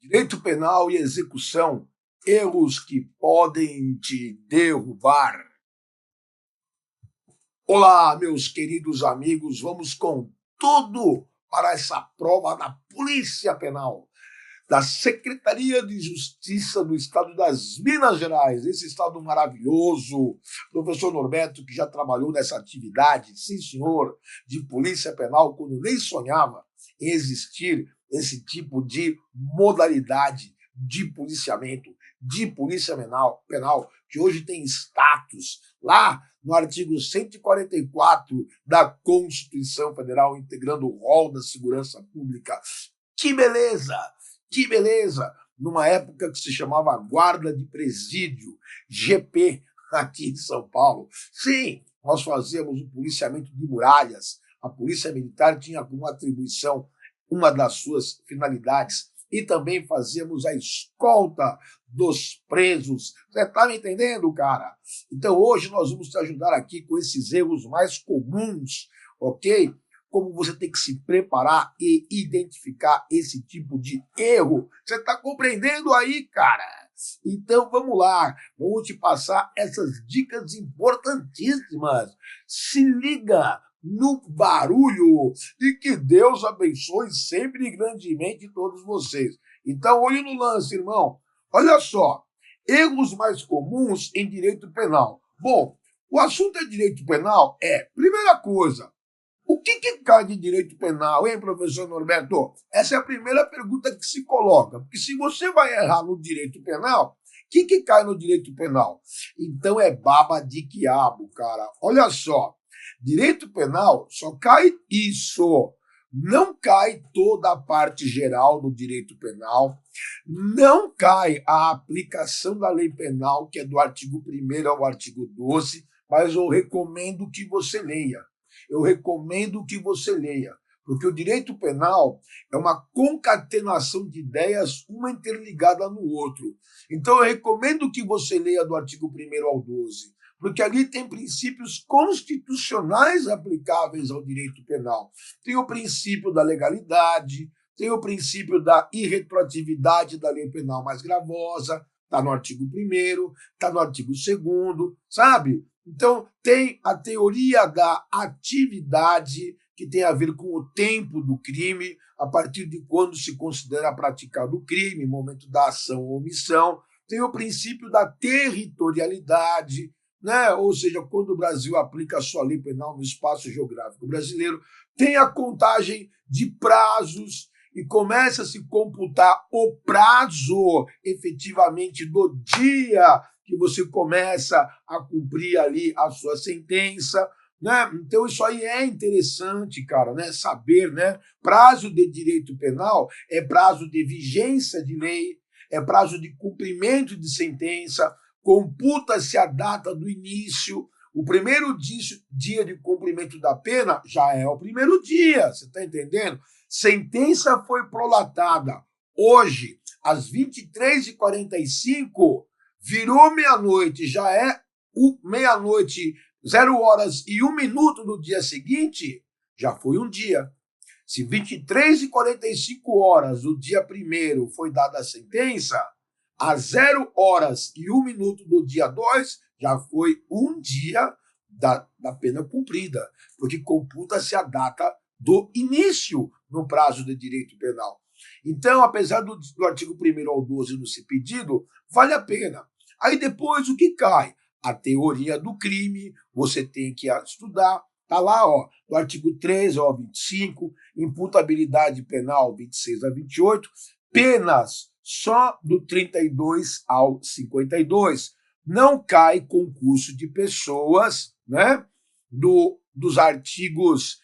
Direito penal e execução, erros que podem te derrubar. Olá, meus queridos amigos, vamos com tudo para essa prova da Polícia Penal, da Secretaria de Justiça do Estado das Minas Gerais, esse estado maravilhoso. Professor Norberto, que já trabalhou nessa atividade, sim senhor, de Polícia Penal, quando nem sonhava em existir esse tipo de modalidade de policiamento, de polícia penal, que hoje tem status lá no artigo 144 da Constituição Federal, integrando o rol da segurança pública. Que beleza! Que beleza! Numa época que se chamava Guarda de Presídio, GP, aqui em São Paulo. Sim, nós fazíamos o policiamento de muralhas. A Polícia Militar tinha como atribuição uma das suas finalidades, e também fazíamos a escolta dos presos. Você está me entendendo, cara? Então hoje nós vamos te ajudar aqui com esses erros mais comuns, ok? Como você tem que se preparar e identificar esse tipo de erro. Você está compreendendo aí, cara? Então vamos lá, vamos te passar essas dicas importantíssimas. Se liga no barulho e que Deus abençoe sempre e grandemente todos vocês. Então, olhe no lance, irmão. Olha só, erros mais comuns em direito penal. Bom, o assunto é direito penal? Primeira coisa, o que cai de direito penal, hein, professor Norberto? Essa é a primeira pergunta que se coloca, porque se você vai errar no direito penal, o que cai no direito penal? Então é baba de quiabo, cara. Olha só, direito penal só cai isso. Não cai toda a parte geral do direito penal, não cai a aplicação da lei penal, que é do artigo 1º ao artigo 12, mas eu recomendo que você leia. Porque o direito penal é uma concatenação de ideias, uma interligada no outro. Então eu recomendo que você leia do artigo 1º ao 12, porque ali tem princípios constitucionais aplicáveis ao direito penal. Tem o princípio da legalidade, tem o princípio da irretroatividade da lei penal mais gravosa, está no artigo 1º, está no artigo 2º, sabe? Então, tem a teoria da atividade, que tem a ver com o tempo do crime, a partir de quando se considera praticado o crime, momento da ação ou omissão. Tem o princípio da territorialidade, né? Ou seja, quando o Brasil aplica a sua lei penal no espaço geográfico brasileiro. Tem a contagem de prazos, e começa a se computar o prazo efetivamente do dia que você começa a cumprir ali a sua sentença, né? Então isso aí é interessante, cara, né? Saber, né? Prazo de direito penal é prazo de vigência de lei, é prazo de cumprimento de sentença, computa-se a data do início. O primeiro dia de cumprimento da pena já é o primeiro dia, você está entendendo? Sentença foi prolatada hoje, às 23h45, virou meia-noite, já é meia-noite, 0h01 do dia seguinte, já foi um dia. Se 23h45 do dia 1º foi dada a sentença, às 0h01 do dia 2, já foi um dia da pena cumprida, porque computa-se a data do início no prazo de direito penal. Então, apesar do artigo 1º ao 12 não ser pedido, vale a pena. Aí depois o que cai? A teoria do crime, você tem que estudar. Está lá, ó, do artigo 13 ao 25, imputabilidade penal 26 a 28, penas só do 32 ao 52. Não cai concurso de pessoas, né? Dos artigos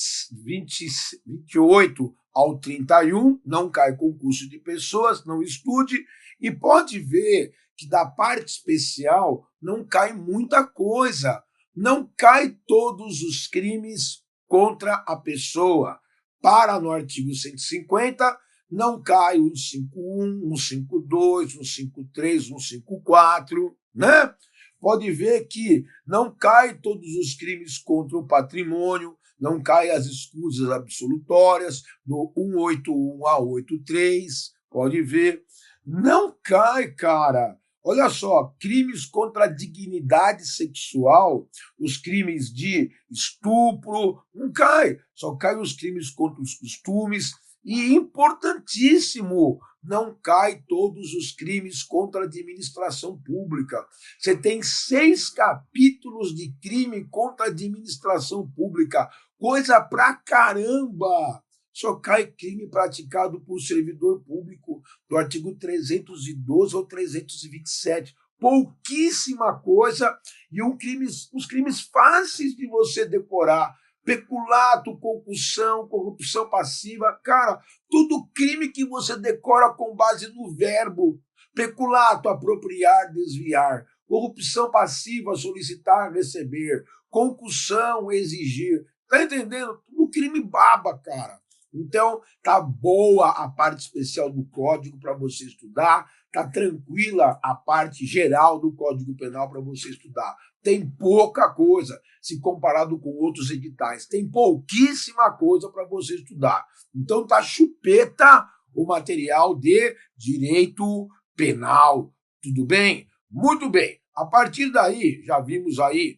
28 ao 31, não cai concurso de pessoas, não estude, e pode ver que da parte especial não cai muita coisa, não cai todos os crimes contra a pessoa. Para no artigo 150, não cai o 151, o 152, o 153, o 154, né? Pode ver que não cai todos os crimes contra o patrimônio, não cai as escusas absolutórias, no 181 a 83, pode ver. Não cai, cara. Olha só, crimes contra a dignidade sexual, os crimes de estupro, não cai. Só cai os crimes contra os costumes. E importantíssimo, não cai todos os crimes contra a administração pública. Você tem 6 capítulos de crime contra a administração pública. Coisa pra caramba! Só cai crime praticado por servidor público, do artigo 312 ou 327. Pouquíssima coisa, e os crimes fáceis de você decorar. Peculato, concussão, corrupção passiva, cara, tudo crime que você decora com base no verbo. Peculato, apropriar, desviar. Corrupção passiva, solicitar, receber. Concussão, exigir. Tá entendendo? Tudo crime baba, cara. Então, tá boa a parte especial do Código para você estudar, tá tranquila a parte geral do Código Penal para você estudar. Tem pouca coisa se comparado com outros editais. Tem pouquíssima coisa para você estudar. Então, tá chupeta o material de direito penal. Tudo bem? Muito bem. A partir daí, já vimos aí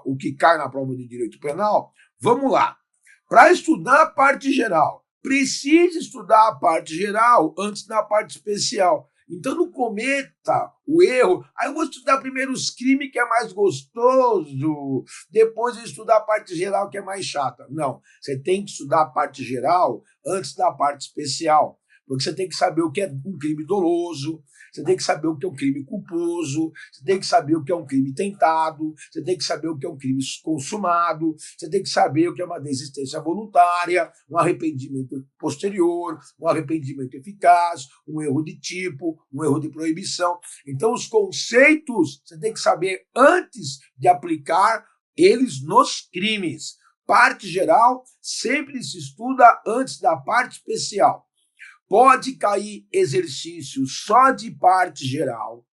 o que cai na prova de direito penal. Vamos lá. Para estudar a parte geral, precisa estudar a parte geral antes da parte especial. Então não cometa o erro. Aí eu vou estudar primeiro os crimes, que é mais gostoso, depois eu estudar a parte geral, que é mais chata. Não, você tem que estudar a parte geral antes da parte especial. Porque você tem que saber o que é um crime doloso, você tem que saber o que é um crime culposo, você tem que saber o que é um crime tentado, você tem que saber o que é um crime consumado, você tem que saber o que é uma desistência voluntária, um arrependimento posterior, um arrependimento eficaz, um erro de tipo, um erro de proibição. Então, os conceitos você tem que saber antes de aplicar eles nos crimes. Parte geral sempre se estuda antes da parte especial. Pode cair exercício só de parte geral,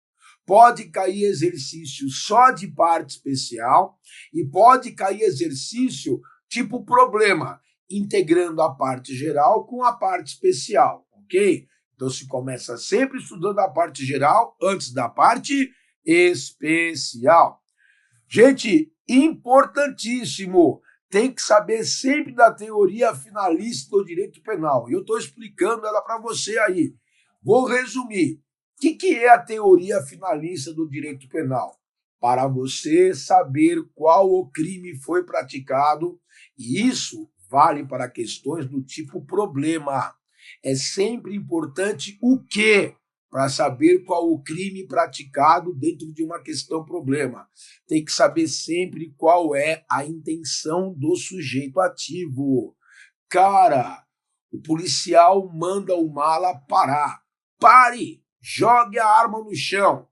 pode cair exercício só de parte especial e pode cair exercício tipo problema, integrando a parte geral com a parte especial, ok? Então se começa sempre estudando a parte geral antes da parte especial. Gente, importantíssimo! Tem que saber sempre da teoria finalista do direito penal. E eu estou explicando ela para você aí. Vou resumir. O que é a teoria finalista do direito penal? Para você saber qual o crime foi praticado, e isso vale para questões do tipo problema. É sempre importante o quê? Para saber qual o crime praticado dentro de uma questão problema. Tem que saber sempre qual é a intenção do sujeito ativo. Cara, o policial manda o mala parar. Pare! Jogue a arma no chão.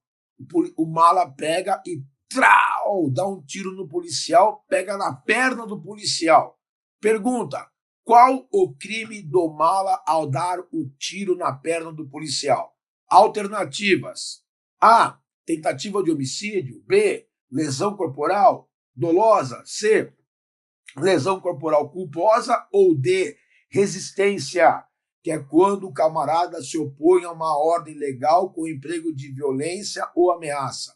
O mala pega e trau, dá um tiro no policial, pega na perna do policial. Pergunta: qual o crime do mala ao dar o tiro na perna do policial? Alternativas: A, tentativa de homicídio. B, lesão corporal dolosa. C, lesão corporal culposa. Ou D, resistência, que é quando o camarada se opõe a uma ordem legal com emprego de violência ou ameaça.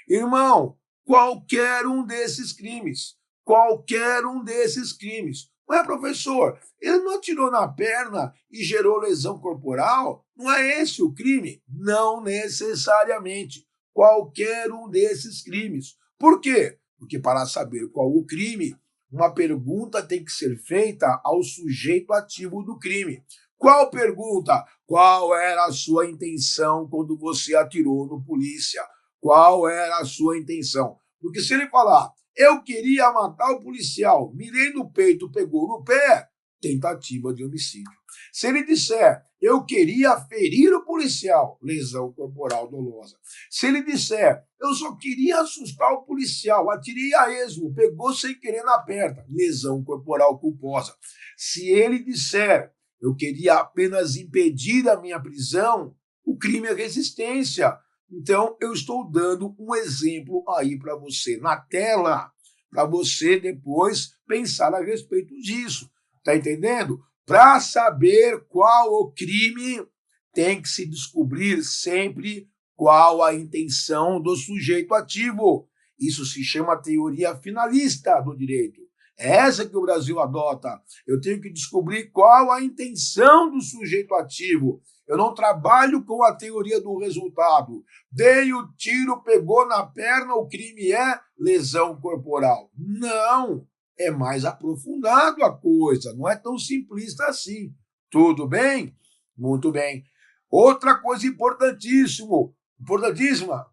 Irmão, qualquer um desses crimes. Qualquer um desses crimes. Ué, professor, ele não atirou na perna e gerou lesão corporal? Não é esse o crime? Não necessariamente. Qualquer um desses crimes. Por quê? Porque para saber qual o crime, uma pergunta tem que ser feita ao sujeito ativo do crime. Qual pergunta? Qual era a sua intenção quando você atirou no polícia? Qual era a sua intenção? Porque se ele falar: eu queria matar o policial, mirei no peito, pegou no pé, tentativa de homicídio. Se ele disser: eu queria ferir o policial, lesão corporal dolosa. Se ele disser: eu só queria assustar o policial, atirei a esmo, pegou sem querer na perna, lesão corporal culposa. Se ele disser: eu queria apenas impedir a minha prisão, o crime é resistência. Então, eu estou dando um exemplo aí para você na tela. para você depois pensar a respeito disso. Tá entendendo? Para saber qual o crime, tem que se descobrir sempre qual a intenção do sujeito ativo. Isso se chama teoria finalista do direito. É essa que o Brasil adota. Eu tenho que descobrir qual a intenção do sujeito ativo. Eu não trabalho com a teoria do resultado. Dei o tiro, pegou na perna, o crime é lesão corporal. Não, é mais aprofundado a coisa, não é tão simplista assim. Tudo bem? Muito bem. Outra coisa importantíssima,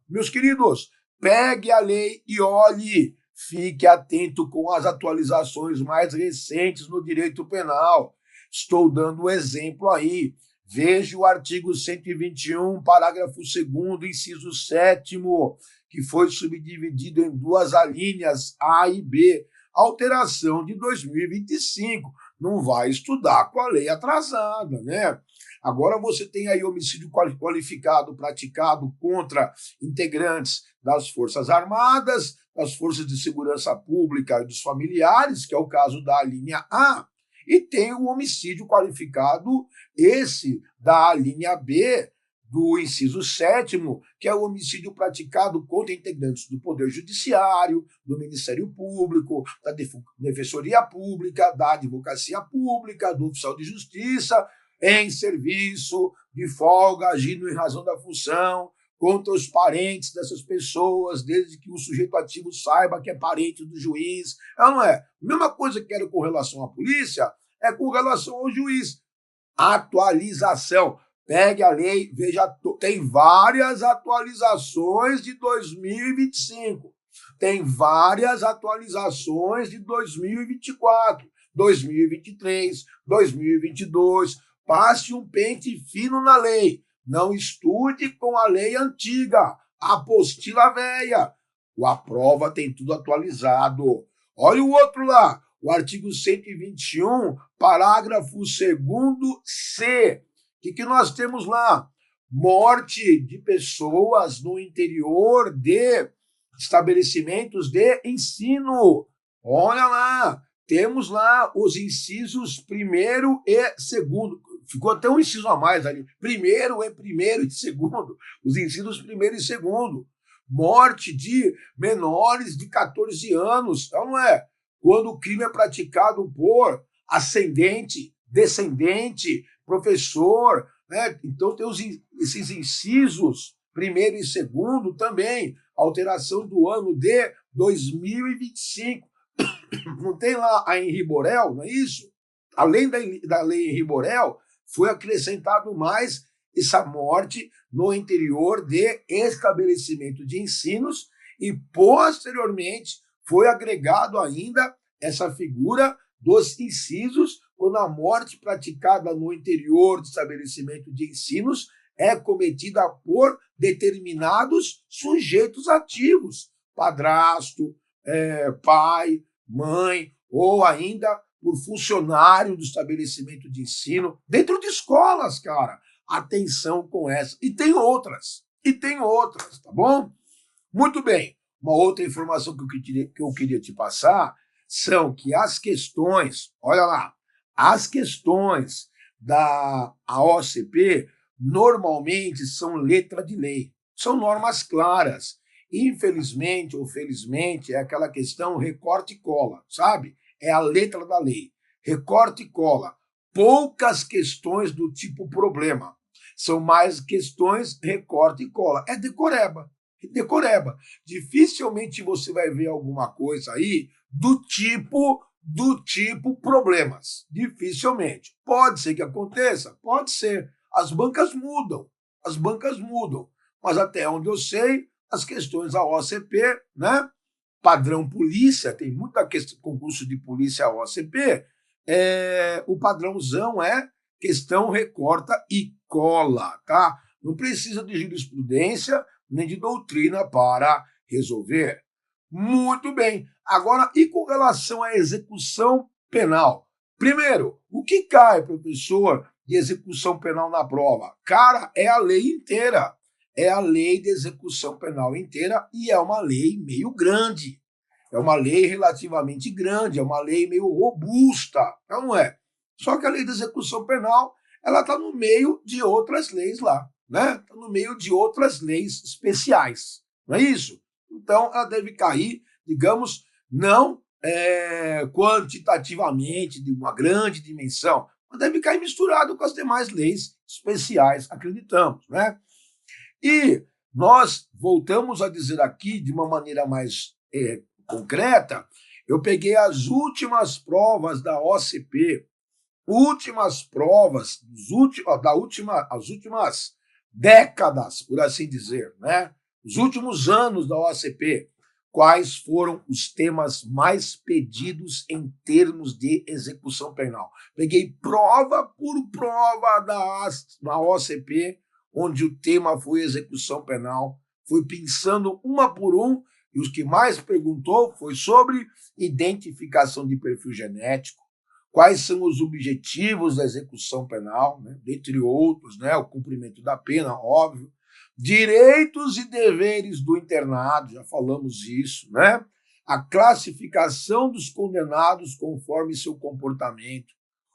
meus queridos, pegue a lei e olhe, fique atento com as atualizações mais recentes no direito penal. Estou dando um exemplo aí. Veja o artigo 121, parágrafo 2º, inciso 7º, que foi subdividido em duas alíneas, A e B. Alteração de 2025. Não vai estudar com a lei atrasada, né? Agora você tem aí homicídio qualificado praticado contra integrantes das Forças Armadas, das Forças de Segurança Pública e dos familiares, que é o caso da linha A, e tem o homicídio qualificado, esse da linha B, do inciso 7º, que é o homicídio praticado contra integrantes do Poder Judiciário, do Ministério Público, da Defensoria Pública, da Advocacia Pública, do Oficial de Justiça, em serviço, de folga, agindo em razão da função, contra os parentes dessas pessoas, desde que o sujeito ativo saiba que é parente do juiz. Não é? A mesma coisa que era com relação à polícia, é com relação ao juiz. Atualização. Pegue a lei, veja, tem várias atualizações de 2025. Tem várias atualizações de 2024, 2023, 2022. Passe um pente fino na lei. Não estude com a lei antiga, a apostila velha. A prova tem tudo atualizado. Olha o outro lá, o artigo 121, parágrafo 2º C. O que nós temos lá? Morte de pessoas no interior de estabelecimentos de ensino. Olha lá, temos lá os incisos 1º e 2º. Ficou até um inciso a mais ali. Primeiro e 2º. Os incisos 1º e 2º. Morte de menores de 14 anos. Então, não é? Quando o crime é praticado por ascendente, descendente, professor, né? Então tem esses incisos 1º e 2º também. Alteração do ano de 2025. Não tem lá a Henri Borel, não é isso? Além da lei Henri Borel, foi acrescentado mais essa morte no interior de estabelecimento de ensinos e, posteriormente, foi agregado ainda essa figura dos incisos quando a morte praticada no interior de estabelecimento de ensinos é cometida por determinados sujeitos ativos, padrasto, pai, mãe, ou ainda por funcionário do estabelecimento de ensino, dentro de escolas, cara. Atenção com essa. E tem outras, tá bom? Muito bem. Uma outra informação que eu queria te passar são que as questões, olha lá, as questões da OCP normalmente são letra de lei, são normas claras. Infelizmente ou felizmente, é aquela questão recorte e cola, sabe? É a letra da lei. Recorte e cola. Poucas questões do tipo problema. São mais questões recorte e cola. É decoreba. Decoreba. Dificilmente você vai ver alguma coisa aí do tipo problemas. Dificilmente. Pode ser que aconteça? Pode ser. As bancas mudam. Mas até onde eu sei, as questões da OCP, né? Padrão polícia, tem muita questão, concurso de polícia OCP, o padrãozão é questão recorta e cola, tá? Não precisa de jurisprudência nem de doutrina para resolver. Muito bem. Agora, e com relação à execução penal? Primeiro, o que cai, professor, de execução penal na prova? Cara, é a lei inteira. É a lei de execução penal inteira e é uma lei meio grande. É uma lei relativamente grande, é uma lei meio robusta, não é? Só que a lei da execução penal, ela está no meio de outras leis lá, né? Está no meio de outras leis especiais, não é isso? Então, ela deve cair, digamos, não quantitativamente, de uma grande dimensão, mas deve cair misturado com as demais leis especiais, acreditamos, né? E nós voltamos a dizer aqui, de uma maneira mais concreta, eu peguei as últimas provas da OCP, últimas provas as últimas décadas, por assim dizer, né? Os últimos anos da OCP, quais foram os temas mais pedidos em termos de execução penal. Peguei prova por prova da OCP, onde o tema foi execução penal, fui pensando uma por um, e os que mais perguntou foi sobre identificação de perfil genético, quais são os objetivos da execução penal, né? Dentre outros, né? O cumprimento da pena, óbvio, direitos e deveres do internado, já falamos isso, né? A classificação dos condenados conforme seu comportamento,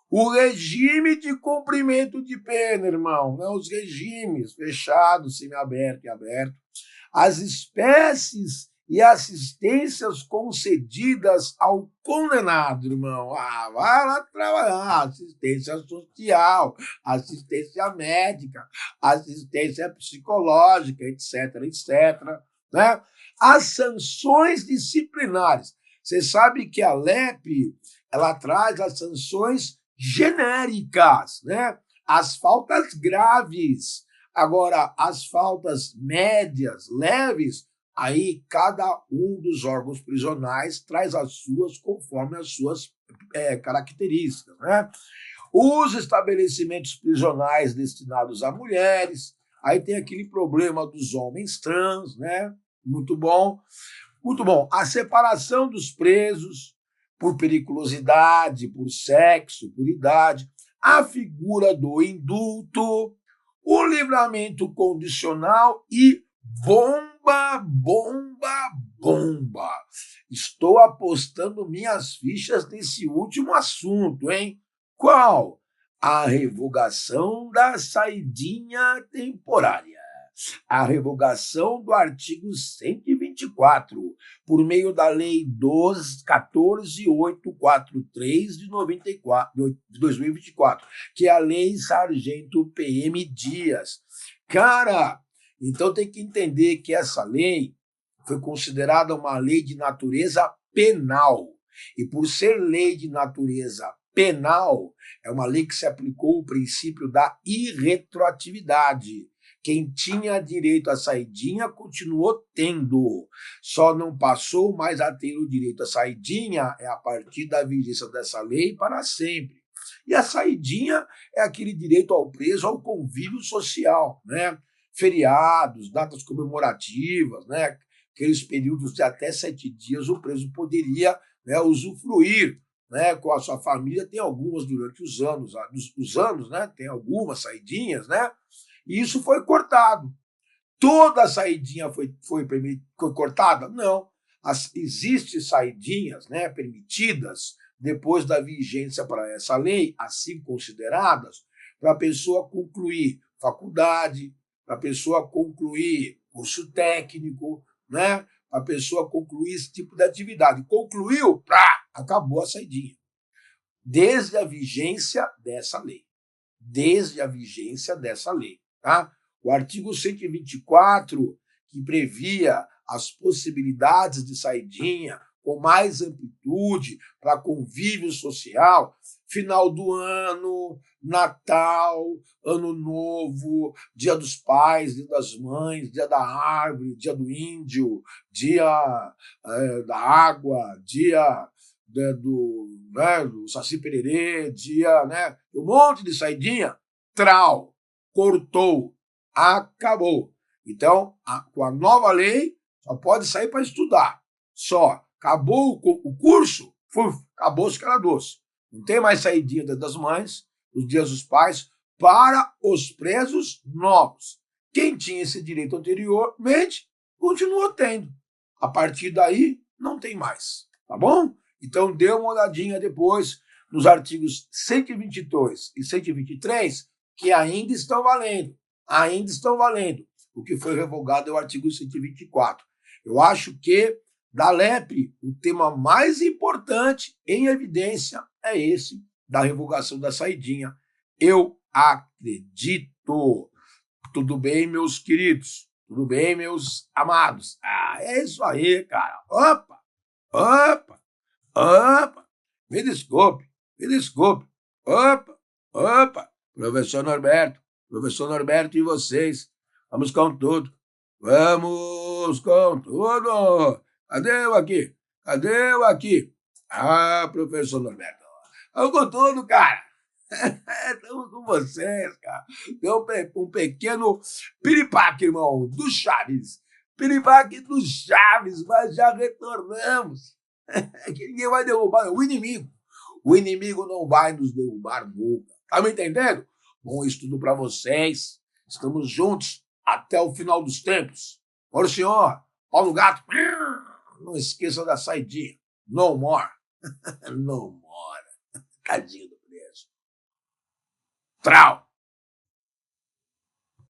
o regime de cumprimento de pena, irmão, né? Os regimes fechado, semiaberto e aberto, as espécies e assistências concedidas ao condenado, irmão. Ah, vai lá trabalhar, assistência social, assistência médica, assistência psicológica, etc, etc, né? As sanções disciplinares. Você sabe que a LEP, ela traz as sanções genéricas, né? As faltas graves. Agora, as faltas médias, leves, aí cada um dos órgãos prisionais traz as suas conforme as suas características, né? Os estabelecimentos prisionais destinados a mulheres, aí tem aquele problema dos homens trans, né? Muito bom. Muito bom. A separação dos presos por periculosidade, por sexo, por idade, a figura do indulto, o livramento condicional e bomba, bomba, bomba. Estou apostando minhas fichas nesse último assunto, hein? Qual? A revogação da saidinha temporária. A revogação do artigo 124, por meio da Lei 14843 de 2024, que é a Lei Sargento PM Dias. Cara, então tem que entender que essa lei foi considerada uma lei de natureza penal. E por ser lei de natureza penal, é uma lei que se aplicou o princípio da irretroatividade. Quem tinha direito à saidinha continuou tendo, só não passou mais a ter o direito à saidinha a partir da vigência dessa lei para sempre. E a saidinha é aquele direito ao preso ao convívio social, né? Feriados, datas comemorativas, né? Aqueles períodos de até 7 dias o preso poderia, né, usufruir, né, com a sua família. Tem algumas durante os anos, né? Tem algumas saidinhas, né? E isso foi cortado. Toda a saidinha foi cortada? Não. Existem saidinhas, né, permitidas depois da vigência para essa lei, assim consideradas, para a pessoa concluir faculdade, para a pessoa concluir curso técnico, né, para a pessoa concluir esse tipo de atividade. Concluiu, acabou a saidinha. Desde a vigência dessa lei. Desde a vigência dessa lei. Tá? O artigo 124, que previa as possibilidades de saidinha com mais amplitude para convívio social, final do ano, Natal, Ano Novo, Dia dos Pais, Dia das Mães, Dia da Árvore, Dia do Índio, Dia da Água, Dia do Saci Pererê, dia, né, um monte de saidinha, cortou, acabou. Então, com a nova lei, só pode sair para estudar. Só. Acabou o curso, acabou os caradoços. Não tem mais saidinha das mães, os dias dos pais, para os presos novos. Quem tinha esse direito anteriormente, continuou tendo. A partir daí, não tem mais, tá bom? Então dê uma olhadinha depois nos artigos 122 e 123, que ainda estão valendo, O que foi revogado é o artigo 124. Eu acho que da LEP, o tema mais importante em evidência é esse da revogação da saidinha. Eu acredito. Tudo bem, meus queridos? Tudo bem, meus amados? É isso aí, cara. Opa, opa. Me desculpe. Opa. Professor Norberto e vocês. Vamos com tudo. Cadê o aqui? Professor Norberto. Vamos com tudo, cara. Estamos com vocês, cara. Deu um pequeno piripaque, irmão, do Chaves. Piripaque do Chaves, mas já retornamos. Que ninguém vai derrubar, o inimigo. O inimigo não vai nos derrubar nunca. Tá me entendendo? Bom estudo para vocês. Estamos juntos até o final dos tempos. Ora, senhor, Paulo Gato, não esqueça da saidinha. No more. No more. Tadinho do preso. Trau.